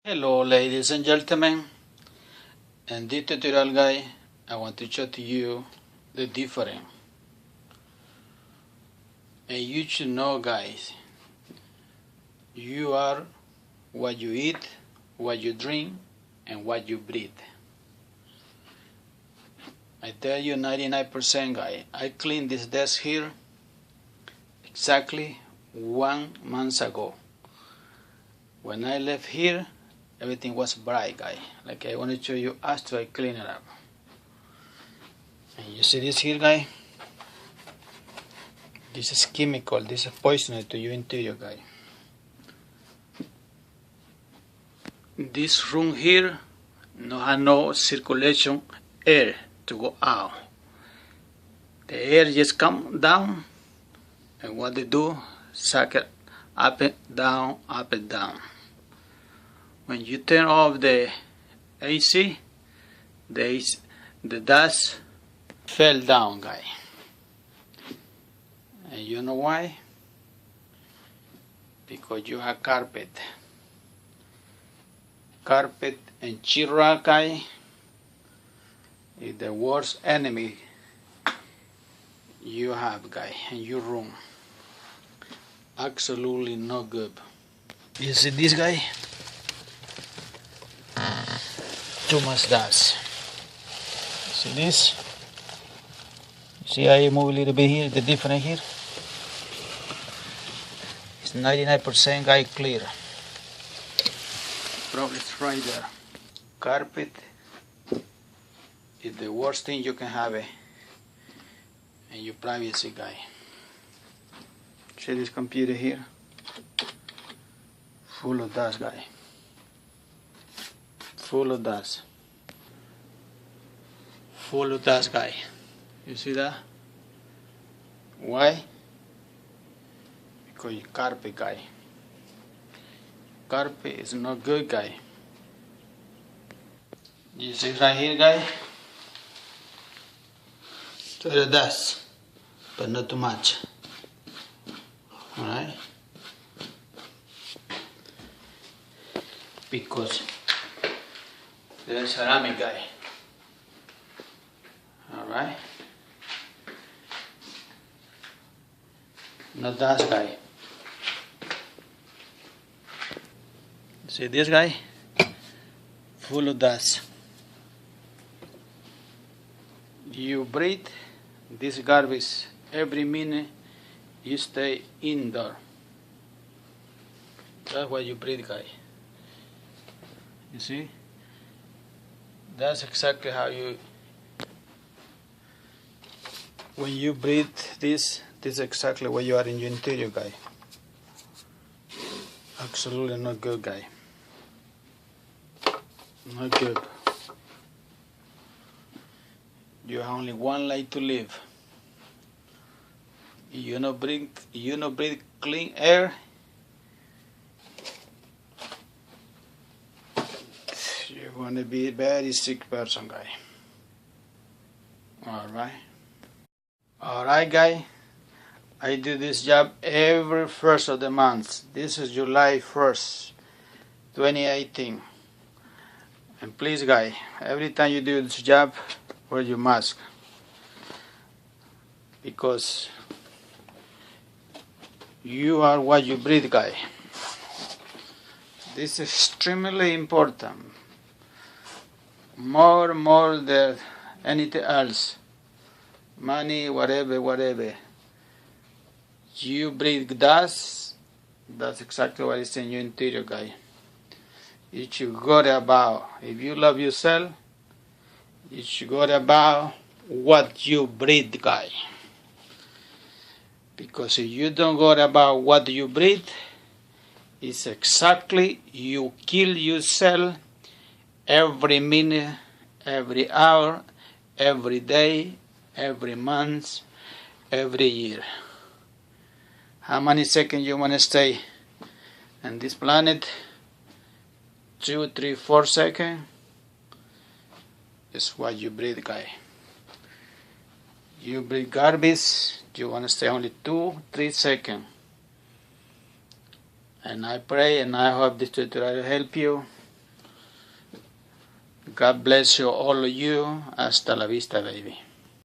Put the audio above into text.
Hello ladies and gentlemen, in this tutorial guide I want to show to you the difference. And you should know guys, you are what you eat, what you drink, and what you breathe. I tell you 99% guy, I cleaned this desk here exactly 1 month ago. When I left here, everything was bright guy. Like I want to show you after I clean it up. And you see this here guy? This is chemical, this is poisonous to your interior guy. This room here no have no circulation air to go out. The air just come down, and what they do, suck it up and down, up and down. When you turn off the AC, the dust fell down, guy. And you know why? Because you have carpet. Carpet and sheetrock, guy, is the worst enemy you have, guy, in your room. Absolutely no good. You see this guy? Too much dust. See this? See how you move a little bit here, the difference here? It's 99% guy clear. Probably it's right there. Carpet is the worst thing you can have in your privacy, guy. See this computer here? Full of dust, guy. Full of dust. Full of dust, guy. You see that? Why? Because you carpet, guy. Carpet is not good, guy. You see right here, guy? So the dust, but not too much. Alright? Because there's ceramic, guy. Alright? Not dust, guy. See this guy? Full of dust. You breathe this garbage every minute you stay indoor. That's why you breathe, guy. You see? That's exactly how you, when you breathe this is exactly what you are in your interior, guy. Absolutely not good, guy. Not good. You have only one life to live. You not breathe clean air, you're gonna be a very sick person, guy. Alright guy, I do this job every first of the month. This is July 1st, 2018. And please guy, every time you do this job, wear your mask. Because you are what you breathe, guy. This is extremely important. More than anything else. Money, whatever. You breathe dust, that's exactly what is in your interior, guy. You should worry about, if you love yourself, you should worry about what you breathe, guy. Because if you don't worry about what you breathe, it's exactly you kill yourself every minute, every hour, every day, every month, every year. How many seconds you want to stay on this planet? 2, 3, 4 seconds is what you breathe, guy. You breathe garbage, you want to stay only 2, 3 seconds. And I pray and I hope this tutorial will help you. God bless you, all of you. Hasta la vista, baby.